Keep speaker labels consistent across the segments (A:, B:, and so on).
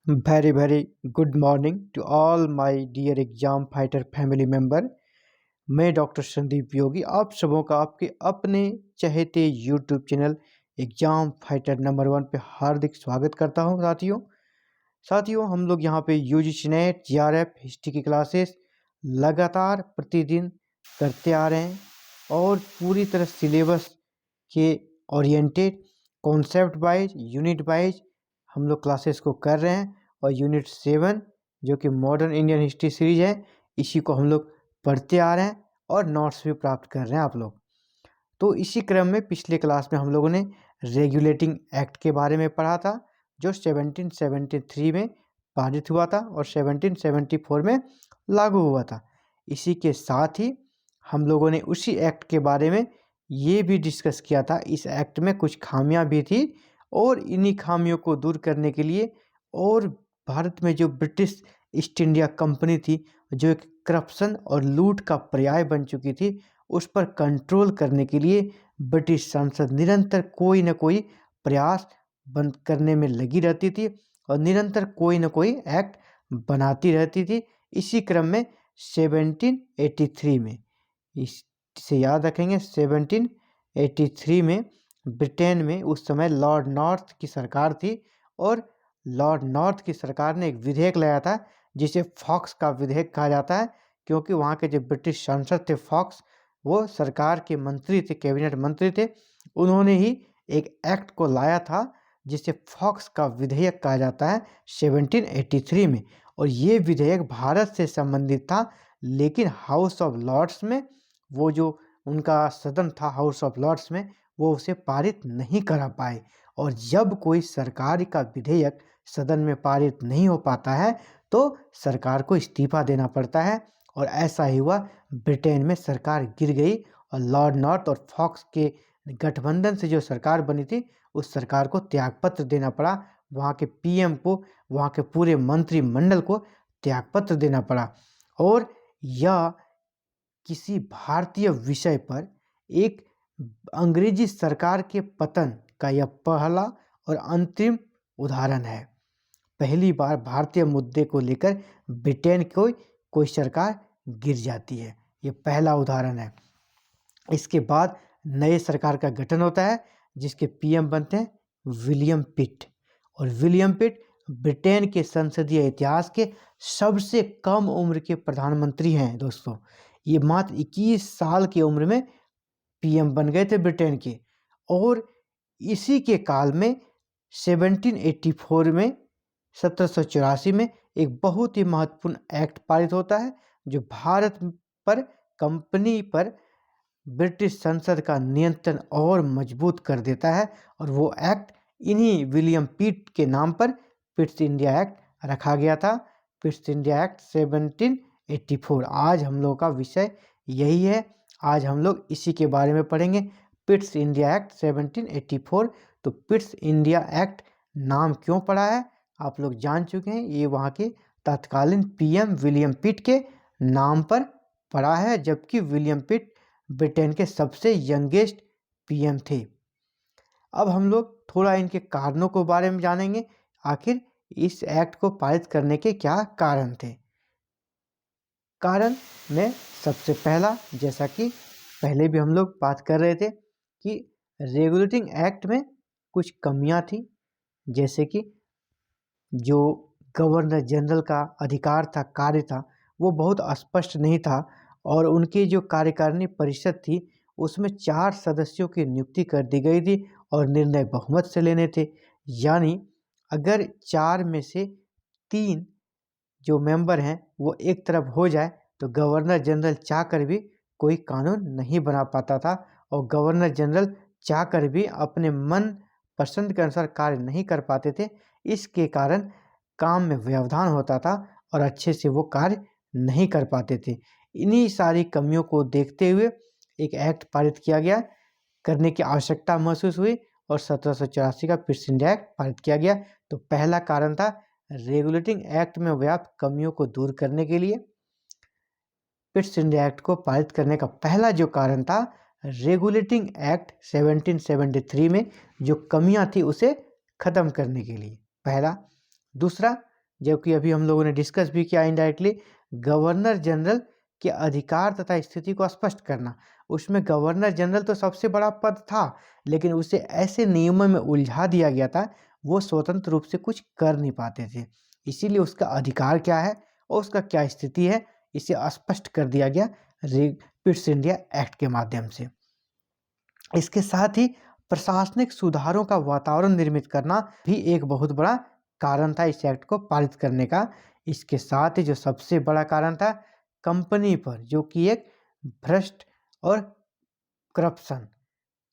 A: very good morning to all my dear exam fighter family member. मैं doctor Sandeep Yogi आप सबों का आपके अपने चहेते YouTube channel exam fighter number 1 पे हार्दिक स्वागत करता हूं। साथियों हम लोग यहां पे यूजीसी नेट जीआरएफ हिस्ट्री की क्लासेस लगातार प्रतिदिन करते आ रहे हैं और पूरी तरह सिलेबस के oriented concept wise unit wise हम लोग क्लासेस को कर रहे हैं। और यूनिट 7 जो कि मॉडर्न इंडियन हिस्ट्री सीरीज है, इसी को हम लोग पढ़ते आ रहे हैं और नोट्स भी प्राप्त कर रहे हैं आप लोग। तो इसी क्रम में पिछले क्लास में हम लोगों ने रेगुलेटिंग एक्ट के बारे में पढ़ा था, जो 1773 में पारित हुआ था और 1774 में लागू हुआ था। इसी के साथ ही हम लोगों ने उसी एक्ट के बारे में ये भी डिस्कस किया था, इस एक्ट में कुछ खामियां भी थी और इन्हीं खामियों को दूर करने के लिए और भारत में जो ब्रिटिश ईस्ट इंडिया कंपनी थी, जो एक करप्शन और लूट का पर्याय बन चुकी थी, उस पर कंट्रोल करने के लिए ब्रिटिश संसद निरंतर कोई न कोई प्रयास बंद करने में लगी रहती थी और निरंतर कोई न कोई एक्ट बनाती रहती थी। इसी क्रम में 1783 में, इसे याद रखेंगे, 1783 में ब्रिटेन में उस समय लॉर्ड नॉर्थ की सरकार थी और लॉर्ड नॉर्थ की सरकार ने एक विधेयक लाया था जिसे फॉक्स का विधेयक कहा जाता है, क्योंकि वहाँ के जो ब्रिटिश सांसद थे फॉक्स, वो सरकार के मंत्री थे, कैबिनेट मंत्री थे। उन्होंने ही एक एक्ट को लाया था जिसे फॉक्स का विधेयक कहा जाता है 1783 में। और ये विधेयक भारत से संबंधित था, लेकिन हाउस ऑफ लॉर्ड्स में, वो जो उनका सदन था हाउस ऑफ लॉर्ड्स में, वो उसे पारित नहीं करा पाए। और जब कोई सरकारी का विधेयक सदन में पारित नहीं हो पाता है तो सरकार को इस्तीफा देना पड़ता है। और ऐसा ही हुआ, ब्रिटेन में सरकार गिर गई और लॉर्ड नॉर्थ और फॉक्स के गठबंधन से जो सरकार बनी थी, उस सरकार को त्यागपत्र देना पड़ा। वहाँ के पीएम को, वहाँ के पूरे मंत्रिमंडल को त्यागपत्र देना पड़ा। और यह किसी भारतीय विषय पर एक अंग्रेजी सरकार के पतन का यह पहला और अंतिम उदाहरण है। पहली बार भारतीय मुद्दे को लेकर ब्रिटेन को कोई सरकार गिर जाती है, ये पहला उदाहरण है। इसके बाद नए सरकार का गठन होता है जिसके पीएम बनते हैं विलियम पिट। और विलियम पिट ब्रिटेन के संसदीय इतिहास के सबसे कम उम्र के प्रधानमंत्री हैं दोस्तों। ये मात्र 21 साल की उम्र में पीएम बन गए थे ब्रिटेन के। और इसी के काल में 1784 में 1784 में एक बहुत ही महत्वपूर्ण एक्ट पारित होता है जो भारत पर कंपनी पर ब्रिटिश संसद का नियंत्रण और मजबूत कर देता है। और वो एक्ट इन्हीं विलियम पिट के नाम पर पिट्स इंडिया एक्ट रखा गया था। पिट्स इंडिया एक्ट 1784 आज हम लोग का विषय यही है। आज हम लोग इसी के बारे में पढ़ेंगे, पिट्स इंडिया एक्ट 1784। तो पिट्स इंडिया एक्ट नाम क्यों पड़ा है आप लोग जान चुके हैं, ये वहाँ के तत्कालीन पीएम विलियम पिट के नाम पर पड़ा है, जबकि विलियम पिट ब्रिटेन के सबसे यंगेस्ट पीएम थे। अब हम लोग थोड़ा इनके कारणों के बारे में जानेंगे, आखिर इस एक्ट को पारित करने के क्या कारण थे। कारण में सबसे पहला, जैसा कि पहले भी हम लोग बात कर रहे थे, कि रेगुलेटिंग एक्ट में कुछ कमियां थी, जैसे कि जो गवर्नर जनरल का अधिकार था, कार्य था, वो बहुत स्पष्ट नहीं था। और उनकी जो कार्यकारिणी परिषद थी उसमें 4 सदस्यों की नियुक्ति कर दी गई थी और निर्णय बहुमत से लेने थे। यानी अगर 4 में से 3 जो मेंबर हैं वो एक तरफ हो जाए तो गवर्नर जनरल चाहकर भी कोई कानून नहीं बना पाता था। और गवर्नर जनरल चाहकर भी अपने मन पसंद के अनुसार कार्य नहीं कर पाते थे। इसके कारण काम में व्यवधान होता था और अच्छे से वो कार्य नहीं कर पाते थे। इन्हीं सारी कमियों को देखते हुए एक एक्ट पारित किया गया, करने की आवश्यकता महसूस हुई और 1784 का पिट्स इंडिया एक्ट पारित किया गया। तो पहला कारण था रेगुलेटिंग एक्ट में व्याप्त कमियों को दूर करने के लिए। पिट्स इंडिया एक्ट को पारित करने का पहला जो कारण था, रेगुलेटिंग एक्ट 1773 में जो कमियां थी उसे खत्म करने के लिए, पहला। दूसरा, जबकि अभी हम लोगों ने डिस्कस भी किया इनडायरेक्टली गवर्नर जनरल के अधिकार तथा स्थिति को स्पष्ट करना। उसमें गवर्नर जनरल तो सबसे बड़ा पद था, लेकिन उसे ऐसे नियमों में उलझा दिया गया था, वो स्वतंत्र रूप से कुछ कर नहीं पाते थे। इसीलिए उसका अधिकार क्या है और उसका क्या स्थिति है, इसे स्पष्ट कर दिया गया पिट्स इंडिया एक्ट के माध्यम से। इसके साथ ही प्रशासनिक सुधारों का वातावरण निर्मित करना भी एक बहुत बड़ा कारण था इस एक्ट को पारित करने का। इसके साथ ही जो सबसे बड़ा कारण था कंपनी पर, जो कि एक भ्रष्ट और करप्शन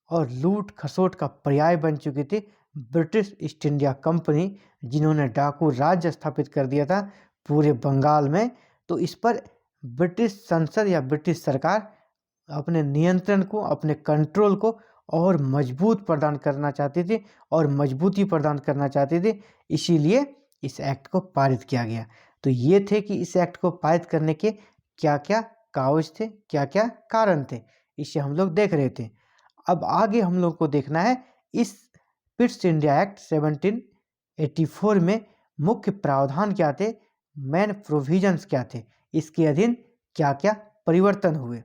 A: और लूट खसोट का पर्याय बन चुकी थी, ब्रिटिश ईस्ट इंडिया कंपनी, जिन्होंने डाकू राज्य स्थापित कर दिया था पूरे बंगाल में। तो इस पर ब्रिटिश संसद या ब्रिटिश सरकार अपने नियंत्रण को, अपने कंट्रोल को और मजबूत प्रदान करना चाहती थी और मजबूती प्रदान करना चाहती थी। इसीलिए इस एक्ट को पारित किया गया। तो ये थे कि इस एक्ट को पारित करने के क्या क्या कागज थे, क्या क्या कारण थे, इसे हम लोग देख रहे थे। अब आगे हम लोग को देखना है इस पिट्स इंडिया एक्ट 1784 में मुख्य प्रावधान क्या थे, मेन प्रोविजंस क्या थे, इसके अधीन क्या क्या परिवर्तन हुए।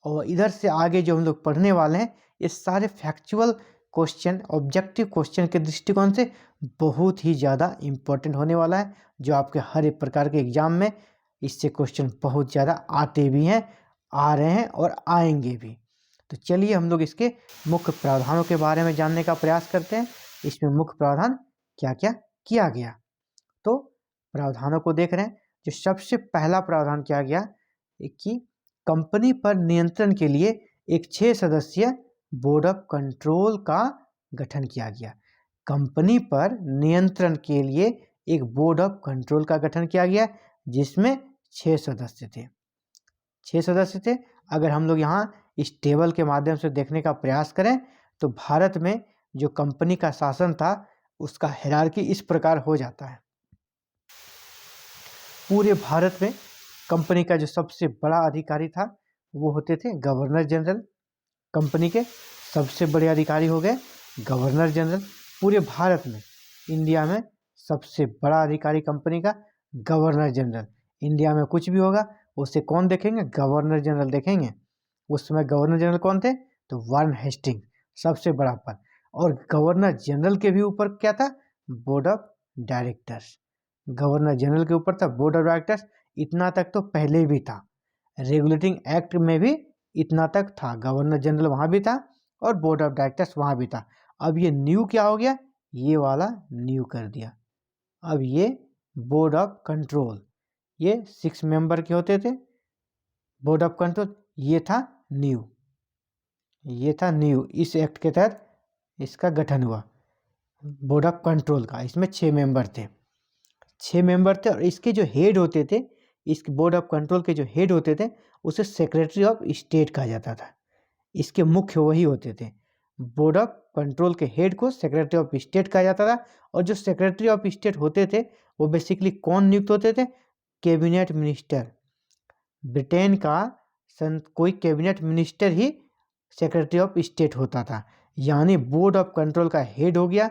A: और इधर से आगे जो हम लोग पढ़ने वाले हैं ये सारे फैक्चुअल क्वेश्चन, ऑब्जेक्टिव क्वेश्चन के दृष्टिकोण से बहुत ही ज़्यादा इम्पोर्टेंट होने वाला है, जो आपके हर एक प्रकार के एग्जाम में इससे क्वेश्चन बहुत ज़्यादा आते भी हैं, आ रहे हैं और आएंगे भी। तो चलिए हम लोग इसके मुख्य प्रावधानों के बारे में जानने का प्रयास करते हैं। इसमें मुख्य प्रावधान क्या क्या किया गया, तो प्रावधानों को देख रहे हैं। जो सबसे पहला प्रावधान किया गया कि कंपनी पर नियंत्रण के लिए एक 6 सदस्यीय बोर्ड ऑफ कंट्रोल का गठन किया गया। कंपनी पर नियंत्रण के लिए एक बोर्ड ऑफ कंट्रोल का गठन किया गया, जिसमें 6 सदस्य थे। 6 सदस्य थे। अगर हम लोग यहाँ इस टेबल के माध्यम से देखने का प्रयास करें तो भारत में जो कंपनी का शासन था उसका हायरार्की इस प्रकार हो जाता है। पूरे भारत में कंपनी का जो सबसे बड़ा अधिकारी था वो होते थे गवर्नर जनरल। कंपनी के सबसे बड़े अधिकारी हो गए गवर्नर जनरल। पूरे भारत में, इंडिया में सबसे बड़ा अधिकारी कंपनी का गवर्नर जनरल। इंडिया में कुछ भी होगा उसे कौन देखेंगे, गवर्नर जनरल देखेंगे। उस समय गवर्नर जनरल कौन थे, तो वारेन हेस्टिंग, सबसे बड़ा पद। और गवर्नर जनरल के भी ऊपर क्या था, board of directors. Governor general के ऊपर था बोर्ड ऑफ डायरेक्टर्स। इतना तक तो पहले भी था, रेगुलेटिंग एक्ट में भी इतना तक था, गवर्नर जनरल वहाँ भी था और बोर्ड ऑफ डायरेक्टर्स वहाँ भी था। अब ये न्यू क्या हो गया, ये वाला न्यू कर दिया। अब ये बोर्ड ऑफ कंट्रोल, ये 6 मेंबर के होते थे बोर्ड ऑफ कंट्रोल, ये था न्यू, ये था न्यू। इस एक्ट के तहत इसका गठन हुआ बोर्ड ऑफ कंट्रोल का। इसमें 6 मेंबर थे, 6 मेंबर थे। और इसके जो हेड होते थे, इस बोर्ड ऑफ कंट्रोल के जो हेड होते थे उसे सेक्रेटरी ऑफ स्टेट कहा जाता था। इसके मुख्य वही होते थे। बोर्ड ऑफ कंट्रोल के हेड को सेक्रेटरी ऑफ स्टेट कहा जाता था। और जो सेक्रेटरी ऑफ स्टेट होते थे वो बेसिकली कौन नियुक्त होते थे, कैबिनेट मिनिस्टर। ब्रिटेन का कोई cabinet minister he secretary of state होता था। यानी बोर्ड ऑफ कंट्रोल का हेड हो गया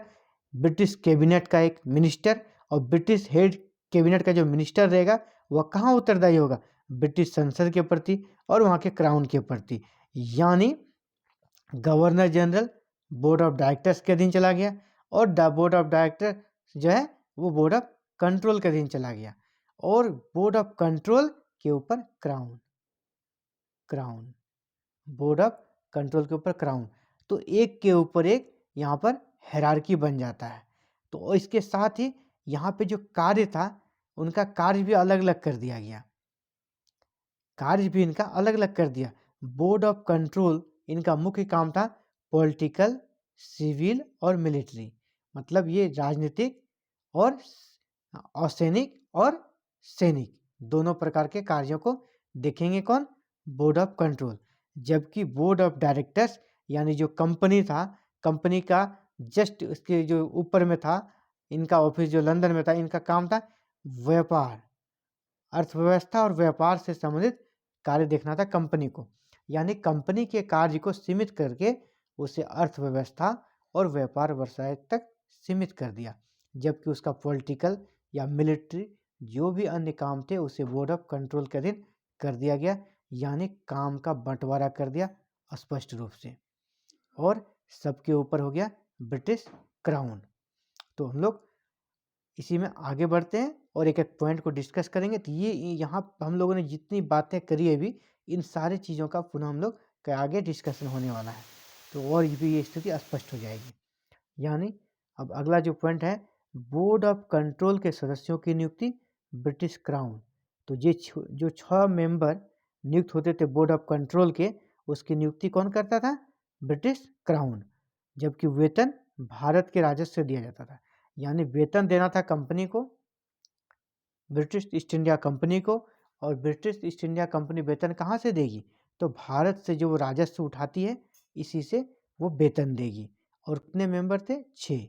A: ब्रिटिश कैबिनेट का एक मिनिस्टर। और ब्रिटिश हेड कैबिनेट का जो मिनिस्टर रहेगा वह कहाँ उत्तरदायी होगा, ब्रिटिश संसद के प्रति और वहाँ के क्राउन के प्रति। यानी governor general board of directors के अधीन चला गया और बोर्ड ऑफ डायरेक्टर जो है वो बोर्ड ऑफ कंट्रोल के अधीन चला गया। और बोर्ड ऑफ कंट्रोल के ऊपर crown, crown, board of control के ऊपर क्राउन। तो एक के ऊपर एक यहाँ पर हायरार्की बन जाता है। तो इसके साथ ही यहाँ पे जो कार्य था उनका कार्य भी अलग अलग कर दिया गया, कार्य भी इनका अलग अलग कर दिया। बोर्ड ऑफ कंट्रोल इनका मुख्य काम था पॉलिटिकल, सिविल और मिलिट्री। मतलब ये राजनीतिक और असैनिक और सैनिक दोनों प्रकार के कार्यों को देखेंगे कौन, बोर्ड ऑफ कंट्रोल। जबकि बोर्ड ऑफ डायरेक्टर्स यानी जो कंपनी था, कंपनी का जस्ट उसके जो ऊपर में था, इनका ऑफिस जो लंदन में था, इनका काम था व्यापार, अर्थव्यवस्था और व्यापार से संबंधित कार्य देखना था कंपनी को। यानी कंपनी के कार्य को सीमित करके उसे अर्थव्यवस्था और व्यापार व्यवसाय तक सीमित कर दिया। जबकि उसका पॉलिटिकल, या मिलिट्री, जो भी अन्य काम थे उसे बोर्ड ऑफ कंट्रोल के अधीन कर दिया गया, यानी काम का बंटवारा कर दिया स्पष्ट रूप से। और सबके ऊपर हो गया ब्रिटिश क्राउन। तो हम लोग इसी में आगे बढ़ते हैं और एक एक पॉइंट को डिस्कस करेंगे। तो ये यहाँ हम लोगों ने जितनी बातें करी है अभी, इन सारी चीज़ों का पुनः हम लोग का आगे डिस्कशन होने वाला है, तो और भी ये स्थिति स्पष्ट हो जाएगी। यानी अब अगला जो पॉइंट है, बोर्ड ऑफ कंट्रोल के सदस्यों की नियुक्ति ब्रिटिश क्राउन। तो ये जो 6 मेंबर नियुक्त होते थे बोर्ड ऑफ कंट्रोल के, उसकी नियुक्ति कौन करता था? British crown. जबकि वेतन भारत के राजस्व से दिया जाता था, यानी वेतन देना था कंपनी को, ब्रिटिश ईस्ट इंडिया कंपनी को। और ब्रिटिश ईस्ट इंडिया कंपनी वेतन कहाँ से देगी? तो भारत से जो वो राजस्व उठाती है, इसी से वो वेतन देगी। और कितने मेंबर थे? 6।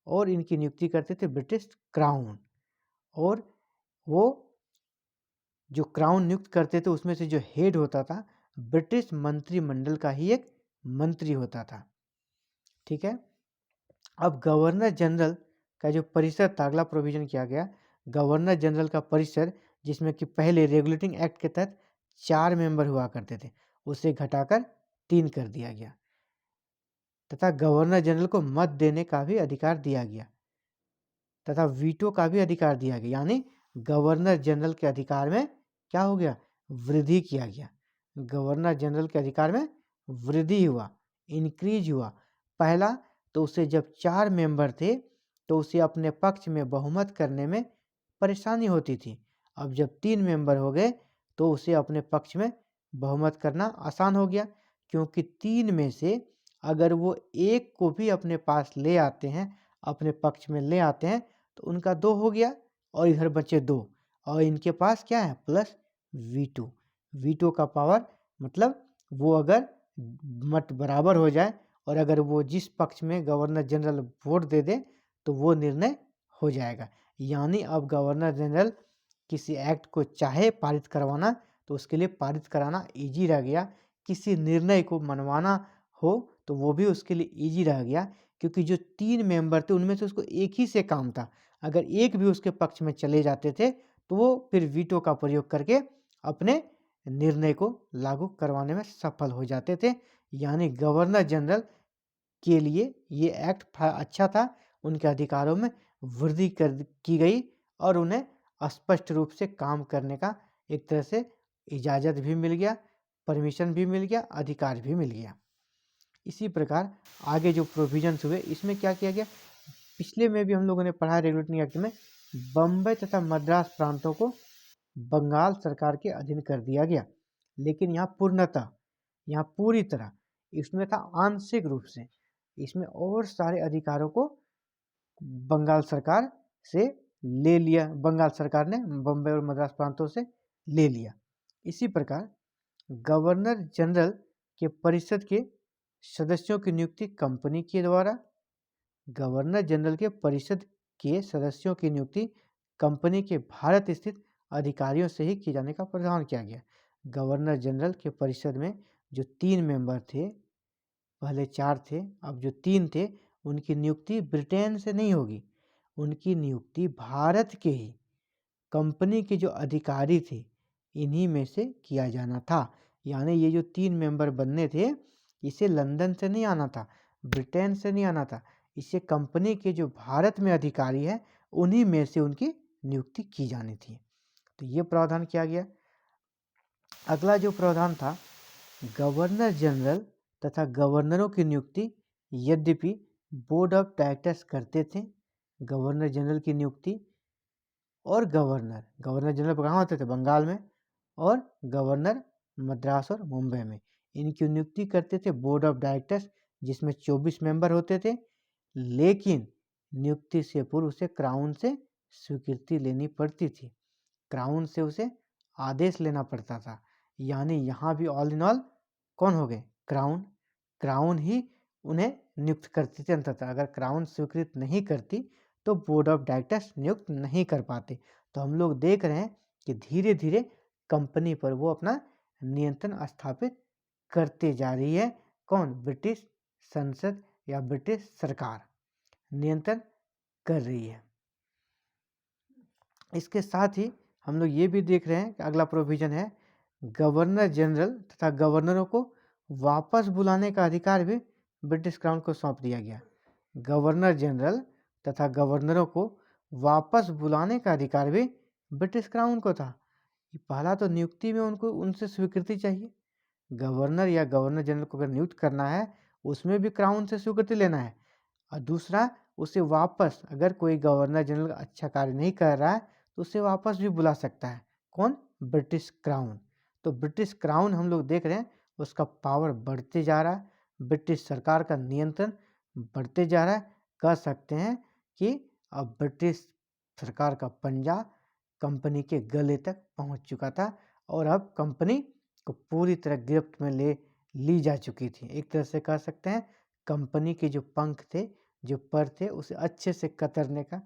A: और इनकी नियुक्ति करते थे ब्रिटिश क्राउन। और वो जो क्राउन नियुक्त करते थे उसमें से जो हेड होता था, ब्रिटिश मंत्रिमंडल का ही एक मंत्री होता था। ठीक है। अब गवर्नर जनरल का जो परिषद था, अगला प्रोविजन किया गया, गवर्नर जनरल का परिषद, जिसमें कि पहले रेगुलेटिंग एक्ट के तहत 4 मेंबर हुआ करते थे, उसे घटाकर 3 कर दिया गया, तथा गवर्नर जनरल को मत देने का भी अधिकार दिया गया, तथा वीटो का भी अधिकार दिया गया। यानी गवर्नर जनरल के अधिकार में क्या हो गया? वृद्धि किया गया। गवर्नर जनरल के अधिकार में वृद्धि हुआ, इंक्रीज हुआ। पहला तो उसे जब 4 मेंबर थे तो उसे अपने पक्ष में बहुमत करने में परेशानी होती थी। अब जब 3 मेंबर हो गए तो उसे अपने पक्ष में बहुमत करना आसान हो गया, क्योंकि 3 में से अगर वो एक को भी अपने पास ले आते हैं, अपने पक्ष में ले आते हैं, तो उनका 2 हो गया और इधर बचे 2, और इनके पास क्या है? Plus veto. वीटो का पावर मतलब वो अगर मत बराबर हो जाए और अगर वो जिस पक्ष में गवर्नर जनरल वोट दे दे तो वो निर्णय हो जाएगा। यानी अब गवर्नर जनरल किसी एक्ट को चाहे पारित करवाना तो उसके लिए पारित कराना इजी रह गया, किसी निर्णय को मनवाना हो तो वो भी उसके लिए इजी रह गया, क्योंकि जो 3 मेंबर थे उनमें से उसको एक ही से काम था। अगर एक भी उसके पक्ष में चले जाते थे तो वो फिर वीटो का प्रयोग करके अपने निर्णय को लागू करवाने में सफल हो जाते थे। यानी गवर्नर जनरल के लिए ये एक्ट अच्छा था, उनके अधिकारों में वृद्धि की गई और उन्हें स्पष्ट रूप से काम करने का एक तरह से इजाज़त भी मिल गया, परमिशन भी मिल गया, अधिकार भी मिल गया। इसी प्रकार आगे जो प्रोविजंस हुए इसमें क्या किया गया? पिछले में भी हम लोगों ने पढ़ा रेगुलेटिंग एक्ट में, बम्बई तथा मद्रास प्रांतों को बंगाल सरकार के अधीन कर दिया गया। लेकिन यहाँ पूर्णतः, यहाँ पूरी तरह, इसमें था आंशिक रूप से, इसमें और सारे अधिकारों को बंगाल सरकार से ले लिया, बंगाल सरकार ने बम्बई और मद्रास प्रांतों से ले लिया। इसी प्रकार गवर्नर जनरल के परिषद के सदस्यों की नियुक्ति कंपनी के द्वारा, गवर्नर जनरल के परिषद के सदस्यों की नियुक्ति कंपनी के भारत स्थित अधिकारियों से ही किए जाने का प्रावधान किया गया। गवर्नर जनरल के परिषद में जो 3 मेंबर थे, पहले 4 थे, अब जो 3 थे, उनकी नियुक्ति ब्रिटेन से नहीं होगी, उनकी नियुक्ति भारत के ही कंपनी के जो अधिकारी थे इन्हीं में से किया जाना था। यानी ये जो 3 मेंबर बनने थे, इसे लंदन से नहीं आना था, ब्रिटेन से नहीं आना था, इसे कंपनी के जो भारत में अधिकारी हैं उन्हीं में से उनकी नियुक्ति की जानी थी। तो ये प्रावधान किया गया। अगला जो प्रावधान था, गवर्नर जनरल तथा गवर्नरों की नियुक्ति यद्यपि बोर्ड ऑफ डायरेक्टर्स करते थे, गवर्नर जनरल की नियुक्ति और गवर्नर जनरल कहाँ होते थे? बंगाल में, और गवर्नर मद्रास और मुंबई में। इनकी नियुक्ति करते थे बोर्ड ऑफ डायरेक्टर्स, जिसमें 24 मेंबर होते थे। लेकिन नियुक्ति से पूर्व उसे क्राउन से स्वीकृति लेनी पड़ती थी, क्राउन से उसे आदेश लेना पड़ता था। यानी यहाँ भी ऑल इन ऑल कौन हो गए? क्राउन। क्राउन ही उन्हें नियुक्त करती थी अंततः। अगर क्राउन स्वीकृत नहीं करती तो बोर्ड ऑफ डायरेक्टर्स नियुक्त नहीं कर पाते। तो हम लोग देख रहे हैं कि धीरे धीरे कंपनी पर वो अपना नियंत्रण स्थापित करते जा रही है। कौन? ब्रिटिश संसद या ब्रिटिश सरकार नियंत्रण कर रही है। इसके साथ ही हम लोग ये भी देख रहे हैं कि अगला प्रोविजन है, गवर्नर जनरल तथा गवर्नरों को वापस बुलाने का अधिकार भी ब्रिटिश क्राउन को सौंप दिया गया। गवर्नर जनरल तथा गवर्नरों को वापस बुलाने का अधिकार भी ब्रिटिश क्राउन को था। पहला तो नियुक्ति में उनको उनसे स्वीकृति चाहिए, गवर्नर या गवर्नर जनरल को अगर नियुक्त करना है उसमें भी क्राउन से स्वीकृति लेना है, और दूसरा उसे वापस, अगर कोई गवर्नर जनरल अच्छा कार्य नहीं कर रहा है तो उसे वापस भी बुला सकता है। कौन? British crown. तो ब्रिटिश क्राउन हम लोग देख रहे हैं उसका पावर बढ़ते जा रहा है, ब्रिटिश सरकार का नियंत्रण बढ़ते जा रहा है। कह सकते हैं कि अब ब्रिटिश सरकार का पंजा कंपनी के गले तक पहुंच चुका था और अब कंपनी को पूरी तरह गिरफ्त में ली जा चुकी थी। एक तरह से कह सकते हैं कंपनी के जो पंख थे, जो पर थे, उसे अच्छे से कतरने का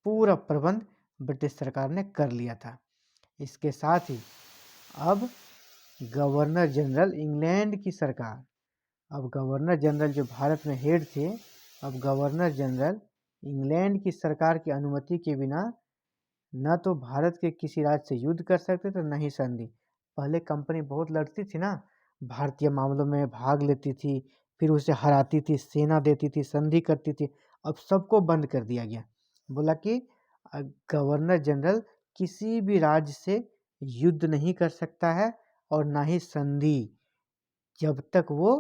A: पूरा प्रबंध ब्रिटिश सरकार ने कर लिया था। इसके साथ ही अब गवर्नर जनरल इंग्लैंड की सरकार, अब गवर्नर जनरल जो भारत में हेड थे, अब गवर्नर जनरल इंग्लैंड की सरकार की अनुमति के बिना न तो भारत के किसी राज्य से युद्ध कर सकते थे, न ही संधि। पहले कंपनी बहुत लड़ती थी ना, भारतीय मामलों में भाग लेती थी, फिर उसे हराती थी, सेना देती थी, संधि करती थी। अब सबको बंद कर दिया गया। बोला कि गवर्नर जनरल किसी भी राज्य से युद्ध नहीं कर सकता है और ना ही संधि, जब तक वो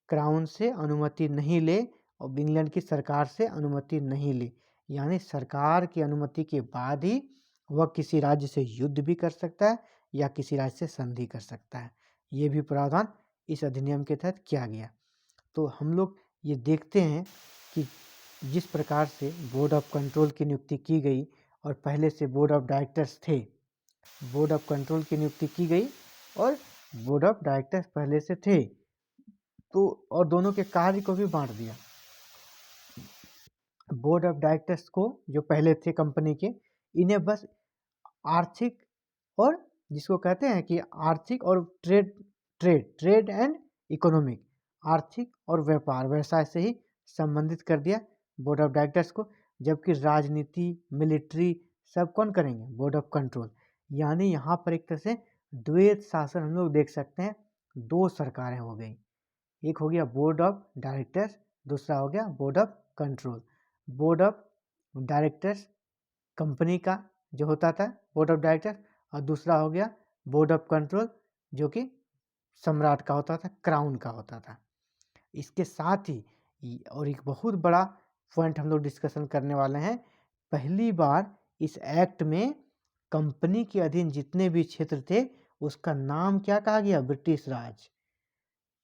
A: क्राउन से अनुमति नहीं ले और इंग्लैंड की सरकार से अनुमति नहीं ले। यानी सरकार की अनुमति के बाद ही वह किसी राज्य से युद्ध भी कर सकता है या किसी राज्य से संधि कर सकता है। ये भी प्रावधान इस अधिनियम के तहत किया गया। तो हम लोग ये देखते हैं कि जिस प्रकार से बोर्ड ऑफ कंट्रोल की नियुक्ति की गई और पहले से बोर्ड ऑफ डायरेक्टर्स थे, बोर्ड ऑफ कंट्रोल की नियुक्ति की गई और बोर्ड ऑफ डायरेक्टर्स पहले से थे, तो और दोनों के कार्य को भी बांट दिया। बोर्ड ऑफ डायरेक्टर्स को जो पहले थे कंपनी के, इन्हें बस आर्थिक और जिसको कहते हैं कि आर्थिक और ट्रेड एंड इकोनॉमिक, आर्थिक और व्यापार व्यवसाय से ही संबंधित कर दिया बोर्ड ऑफ डायरेक्टर्स को। जबकि राजनीति, मिलिट्री सब कौन करेंगे? Board of control. यानी यहाँ पर एक तरह से द्वैत शासन हम लोग देख सकते हैं, दो सरकारें हो गई, एक हो गया बोर्ड ऑफ डायरेक्टर्स, दूसरा हो गया board of control. Board of directors company का जो होता था बोर्ड ऑफ डायरेक्टर, और दूसरा हो गया बोर्ड ऑफ कंट्रोल जो कि सम्राट का होता था, क्राउन का होता था। इसके साथ ही और एक बहुत बड़ा पॉइंट हम लोग डिस्कशन करने वाले हैं, पहली बार इस एक्ट में कंपनी के अधीन जितने भी क्षेत्र थे उसका नाम क्या कहा गया? ब्रिटिश राज।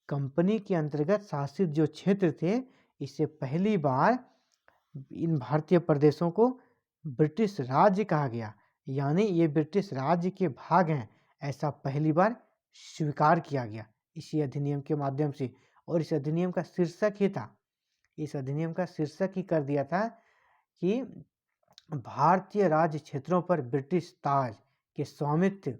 A: कंपनी के अंतर्गत शासित जो क्षेत्र थे, इससे पहली बार इन भारतीय प्रदेशों को ब्रिटिश राज्य कहा गया, यानी ये ब्रिटिश राज्य के भाग हैं, ऐसा पहली बार स्वीकार किया गया इसी अधिनियम के माध्यम से। और इस अधिनियम का शीर्षक ही था, इस अधिनियम का शीर्षक ही कर दिया था कि भारतीय राज्य क्षेत्रों पर ब्रिटिश ताज के स्वामित्व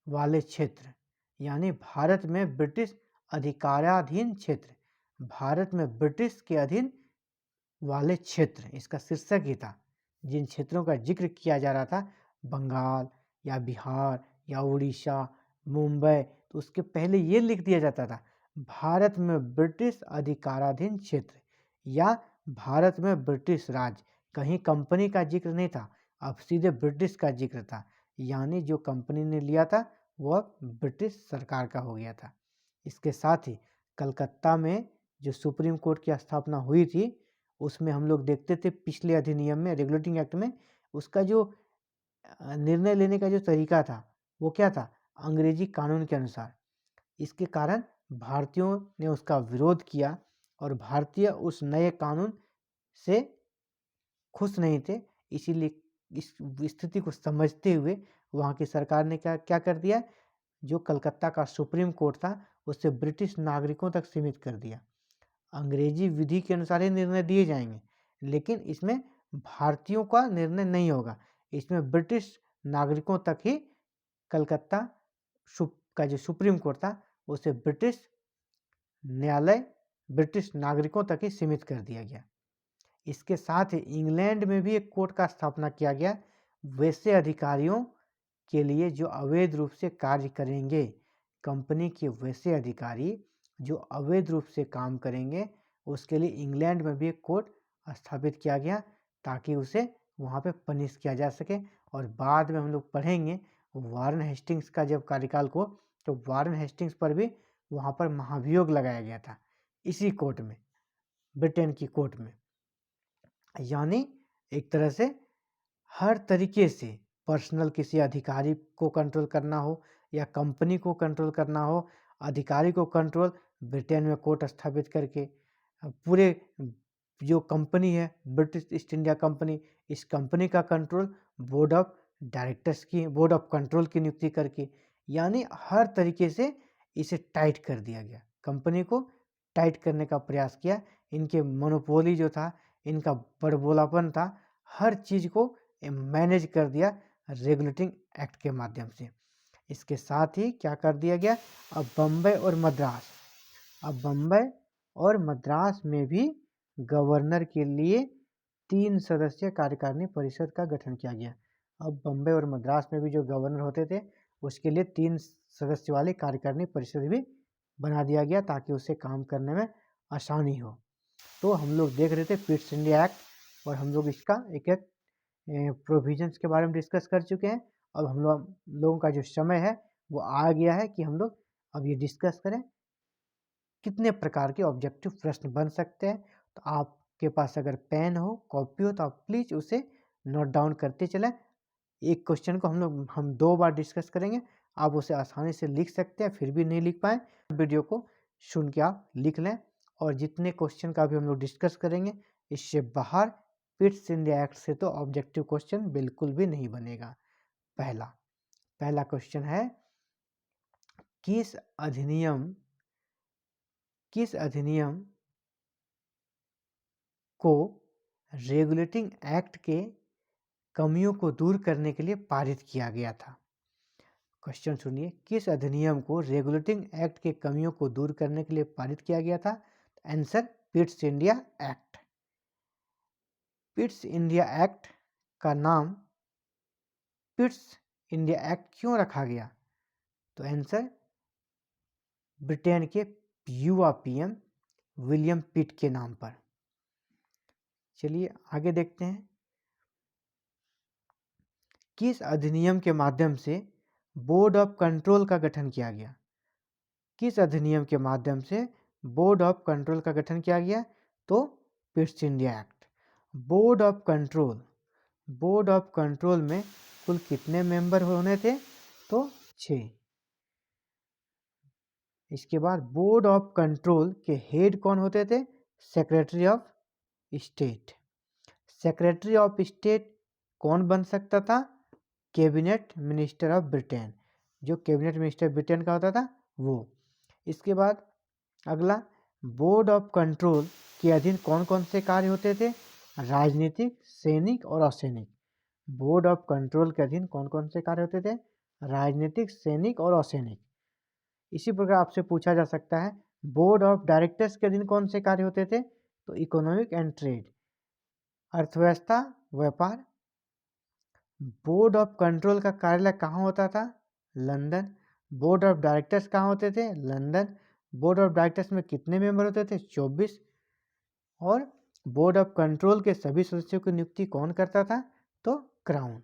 A: वाले क्षेत्र, यानी भारत में ब्रिटिश अधिकाराधीन क्षेत्र, भारत में ब्रिटिश के अधीन वाले क्षेत्र, इसका शीर्षक ही था। जिन क्षेत्रों का जिक्र किया जा रहा था, बंगाल या बिहार या उड़ीसा, मुंबई, तो उसके पहले ये लिख दिया जाता था भारत में ब्रिटिश अधिकाराधीन क्षेत्र या भारत में ब्रिटिश राज। कहीं कंपनी का जिक्र नहीं था, अब सीधे ब्रिटिश का जिक्र था, यानी जो कंपनी ने लिया था वह ब्रिटिश सरकार का हो गया था। इसके साथ ही कलकत्ता में जो सुप्रीम कोर्ट की स्थापना हुई थी, उसमें हम लोग देखते थे पिछले अधिनियम में, रेगुलेटिंग एक्ट में, उसका जो निर्णय लेने का जो तरीका था वो क्या था? अंग्रेजी कानून के अनुसार। इसके कारण भारतीयों ने उसका विरोध किया और भारतीय उस नए कानून से खुश नहीं थे। इसीलिए इस स्थिति को समझते हुए वहाँ की सरकार ने क्या क्या कर दिया, जो कलकत्ता का सुप्रीम कोर्ट था उसे ब्रिटिश नागरिकों तक सीमित कर दिया। अंग्रेजी विधि के अनुसार ही निर्णय दिए जाएंगे, लेकिन इसमें भारतीयों का निर्णय नहीं होगा, इसमें ब्रिटिश नागरिकों तक ही कलकत्ता का जो सुप्रीम कोर्ट था उसे ब्रिटिश न्यायालय, ब्रिटिश नागरिकों तक ही सीमित कर दिया गया। इसके साथ ही इंग्लैंड में भी एक कोर्ट का स्थापना किया गया, वैसे अधिकारियों के लिए जो अवैध रूप से कार्य करेंगे, कंपनी के वैसे अधिकारी जो अवैध रूप से काम करेंगे, उसके लिए इंग्लैंड में भी एक कोर्ट स्थापित किया गया ताकि उसे वहाँ पे पनिश किया जा सके। और बाद में हम लोग पढ़ेंगे वारेन हेस्टिंग्स का जब कार्यकाल को, तो वारेन हेस्टिंग्स पर भी वहाँ पर महाभियोग लगाया गया था इसी कोर्ट में, ब्रिटेन की कोर्ट में। यानी एक तरह से हर तरीके से पर्सनल किसी अधिकारी को कंट्रोल करना हो या कंपनी को कंट्रोल करना हो, अधिकारी को कंट्रोल ब्रिटेन में कोर्ट स्थापित करके पूरे जो कंपनी है ब्रिटिश ईस्ट इंडिया कंपनी, इस कंपनी का कंट्रोल बोर्ड ऑफ डायरेक्टर्स की, बोर्ड ऑफ कंट्रोल की नियुक्ति करके, यानी हर तरीके से इसे टाइट कर दिया गया। कंपनी को टाइट करने का प्रयास किया। इनके मोनोपोली जो था, इनका बड़बोलापन था, हर चीज़ को मैनेज कर दिया रेगुलेटिंग एक्ट के माध्यम से। इसके साथ ही क्या कर दिया गया, अब बम्बई और मद्रास में भी गवर्नर के लिए 3 सदस्यीय कार्यकारिणी परिषद का गठन किया गया। अब बम्बई और मद्रास में भी जो गवर्नर होते थे उसके लिए 3 सदस्य वाली कार्यकारिणी परिषद भी बना दिया गया ताकि उसे काम करने में आसानी हो। तो हम लोग देख रहे थे पिट्स इंडिया एक्ट और हम लोग इसका एक एक प्रोविजंस के बारे में डिस्कस कर चुके हैं। अब हम लोगों का जो समय है वो आ गया है कि हम लोग अब ये डिस्कस करें कितने प्रकार के ऑब्जेक्टिव प्रश्न बन सकते हैं। तो आपके पास अगर पेन हो, कॉपी हो, तो आप प्लीज़ उसे नोट डाउन करते चलें। एक क्वेश्चन को हम 2 बार डिस्कस करेंगे। आप उसे आसानी से लिख सकते हैं, फिर भी नहीं लिख पाए वीडियो को सुन के आप लिख लें। और जितने क्वेश्चन का भी हम लोग डिस्कस करेंगे, इससे बाहर पिट्स इंडिया एक्ट से तो ऑब्जेक्टिव क्वेश्चन बिल्कुल भी नहीं बनेगा। पहला क्वेश्चन है, किस अधिनियम को रेगुलेटिंग एक्ट के कमियों को दूर करने के लिए पारित किया गया था? क्वेश्चन सुनिए, किस अधिनियम को रेगुलेटिंग एक्ट के कमियों को दूर करने के लिए पारित किया गया था? Answer, Pitt's India act. Pitt's India act का नाम पिट्स इंडिया एक्ट क्यों रखा गया? तो आंसर, ब्रिटेन के युवा पीएम विलियम पिट के नाम पर। चलिए आगे देखते हैं, किस अधिनियम के माध्यम से बोर्ड ऑफ कंट्रोल का गठन किया गया? किस अधिनियम के माध्यम से बोर्ड ऑफ कंट्रोल का गठन किया गया? तो Pitt's India act. Board of control में कुल कितने मेंबर होने थे? तो 6। इसके बाद बोर्ड ऑफ कंट्रोल के हेड कौन होते थे? Secretary of state. Secretary of state कौन बन सकता था? Cabinet minister of Britain. जो कैबिनेट मिनिस्टर ब्रिटेन का होता था वो। इसके बाद अगला, बोर्ड ऑफ कंट्रोल के अधीन कौन कौन से कार्य होते थे? राजनीतिक, सैनिक और असैनिक। बोर्ड ऑफ कंट्रोल के अधीन कौन कौन से कार्य होते थे? राजनीतिक, सैनिक और असैनिक। इसी प्रकार आपसे पूछा जा सकता है, बोर्ड ऑफ डायरेक्टर्स के अधीन कौन से कार्य होते थे? तो इकोनॉमिक एंड ट्रेड, अर्थव्यवस्था, व्यापार। बोर्ड ऑफ कंट्रोल का कार्यालय कहाँ होता था? लंदन। बोर्ड ऑफ डायरेक्टर्स कहाँ होते थे? लंदन। बोर्ड ऑफ डायरेक्टर्स में कितने मेंबर होते थे? 24। और बोर्ड ऑफ कंट्रोल के सभी सदस्यों की नियुक्ति कौन करता था? तो क्राउन।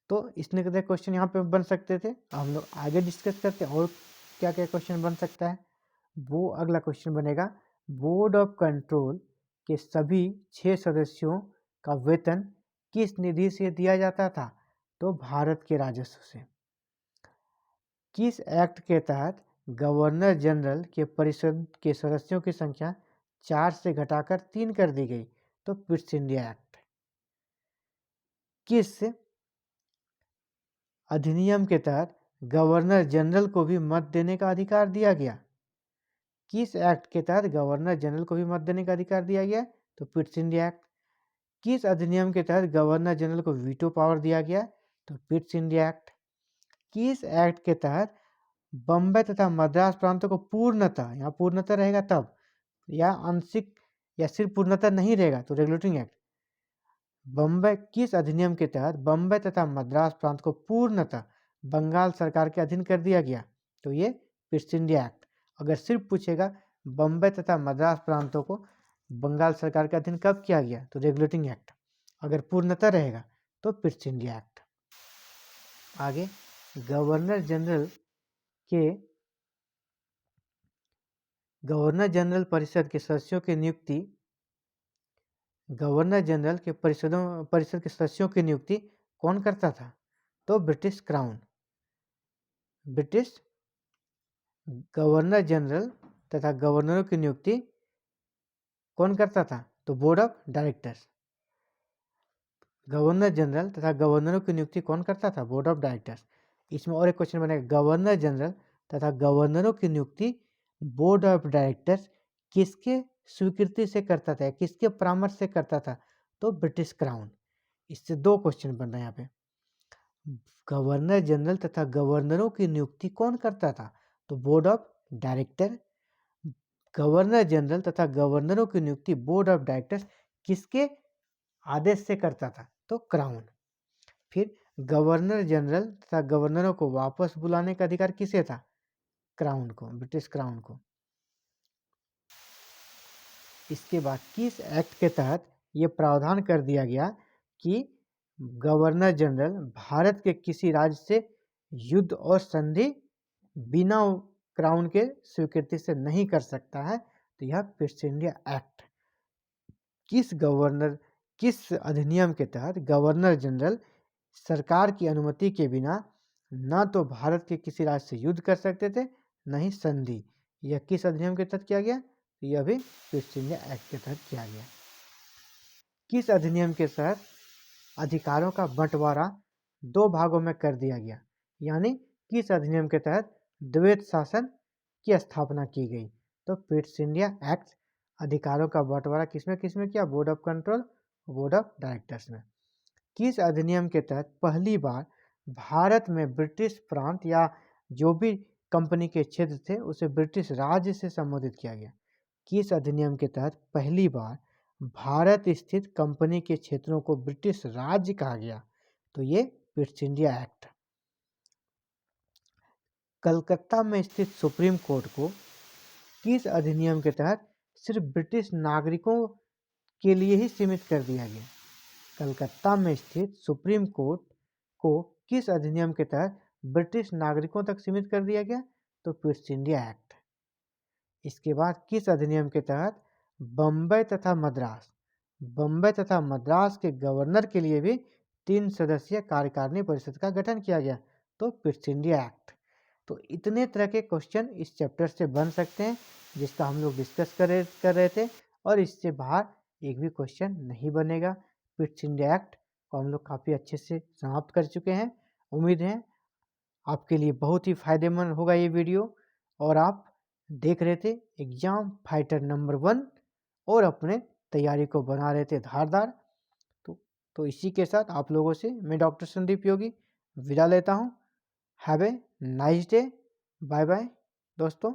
A: तो इसने के क्वेश्चन यहाँ पे बन सकते थे। हम लोग आगे डिस्कस करते हैं और क्या क्या क्वेश्चन बन सकता है। वो अगला क्वेश्चन बनेगा, बोर्ड ऑफ कंट्रोल के सभी 6 सदस्यों का वेतन किस निधि से दिया जाता था? तो भारत के राजस्व से। किस एक्ट के तहत गवर्नर जनरल के परिषद के सदस्यों की संख्या 4 से घटाकर 3 कर दी गई? तो पिट्स इंडिया एक्ट। किस अधिनियम के तहत गवर्नर जनरल को भी मत देने का अधिकार दिया गया? किस एक्ट के तहत गवर्नर जनरल को भी मत देने का अधिकार दिया गया? तो पिट्स इंडिया एक्ट। किस अधिनियम के तहत गवर्नर जनरल को वीटो पावर दिया गया? तो पिट्स इंडिया एक्ट। किस एक्ट के तहत बम्बई तथा मद्रास प्रांतों को पूर्णतः, यहाँ पूर्णतः रहेगा तब, या आंशिक या सिर्फ पूर्णतः नहीं रहेगा तो रेगुलेटिंग एक्ट, बम्बई किस अधिनियम के तहत बम्बई तथा मद्रास प्रांत को पूर्णतः बंगाल सरकार के अधीन कर दिया गया? तो ये ईस्ट इंडिया एक्ट। अगर सिर्फ पूछेगा बम्बई तथा मद्रास प्रांतों को बंगाल सरकार के अधीन कब किया गया, तो रेगुलेटिंग एक्ट। अगर पूर्णतः रहेगा तो ईस्ट इंडिया एक्ट। आगे, गवर्नर जनरल परिषद के सदस्यों की नियुक्ति गवर्नर जनरल के परिषद के सदस्यों की नियुक्ति कौन करता था? तो British crown. British governor general तथा गवर्नरों की नियुक्ति कौन करता था? तो board of directors. Governor general तथा गवर्नरों की नियुक्ति कौन करता था? Board of directors. इसमें और एक क्वेश्चन बनेगा, गवर्नर जनरल तथा गवर्नरों की नियुक्ति बोर्ड ऑफ डायरेक्टर्स किसके स्वीकृति से करता था, किसके परामर्श से करता था? तो ब्रिटिश क्राउन। इससे दो क्वेश्चन बन रहे हैं यहाँ पे। गवर्नर जनरल तथा गवर्नरों की नियुक्ति कौन करता था? तो board of director. Governor general तथा गवर्नरों की नियुक्ति बोर्ड ऑफ डायरेक्टर्स किसके आदेश से करता था? तो क्राउन। फिर गवर्नर जनरल तथा गवर्नरों को वापस बुलाने का अधिकार किसे था? क्राउन को, ब्रिटिश क्राउन को। इसके बाद किस एक्ट के तहत ये प्रावधान कर दिया गया कि गवर्नर जनरल भारत के किसी राज्य से युद्ध और संधि बिना क्राउन के स्वीकृति से नहीं कर सकता है? तो यह ईस्ट इंडिया एक्ट। किस अधिनियम के तहत गवर्नर जनरल सरकार की अनुमति के बिना न तो भारत के किसी राज्य से युद्ध कर सकते थे, न ही संधि? यह किस अधिनियम के तहत किया गया? यह भी ईस्ट इंडिया एक्ट के तहत किया गया। किस अधिनियम के तहत अधिकारों का बंटवारा दो भागों में कर दिया गया? यानी किस अधिनियम के तहत द्वैत शासन की स्थापना की गई? तो ईस्ट इंडिया एक्ट। अधिकारों का बंटवारा किसमें किसमें किया? Board of control, board of directors में। किस अधिनियम के तहत पहली बार भारत में ब्रिटिश प्रांत या जो भी कंपनी के क्षेत्र थे उसे ब्रिटिश राज्य से संबोधित किया गया? किस अधिनियम के तहत पहली बार भारत स्थित कंपनी के क्षेत्रों को ब्रिटिश राज्य कहा गया? तो ये ईस्ट इंडिया एक्ट। कलकत्ता में स्थित सुप्रीम कोर्ट को किस अधिनियम के तहत सिर्फ ब्रिटिश नागरिकों के लिए ही सीमित कर दिया गया? कलकत्ता में स्थित सुप्रीम कोर्ट को किस अधिनियम के तहत ब्रिटिश नागरिकों तक सीमित कर दिया गया? तो ईस्ट इंडिया एक्ट। इसके बाद किस अधिनियम के तहत बम्बई तथा मद्रास के गवर्नर के लिए भी 3 सदस्यीय कार्यकारिणी परिषद का गठन किया गया? तो ईस्ट इंडिया एक्ट। तो इतने तरह के क्वेश्चन इस चैप्टर से बन सकते हैं जिसका हम लोग डिस्कस कर रहे थे, और इससे बाहर एक भी क्वेश्चन नहीं बनेगा। ईस्ट इंडिया एक्ट को हम लोग काफ़ी अच्छे से समाप्त कर चुके हैं। उम्मीद है आपके लिए बहुत ही फायदेमंद होगा ये वीडियो, और आप देख रहे थे एग्जाम फाइटर नंबर 1 और अपने तैयारी को बना रहे थे धारदार। तो इसी के साथ आप लोगों से मैं डॉक्टर संदीप योगी विदा लेता हूँ। Have a nice day. Bye bye दोस्तों।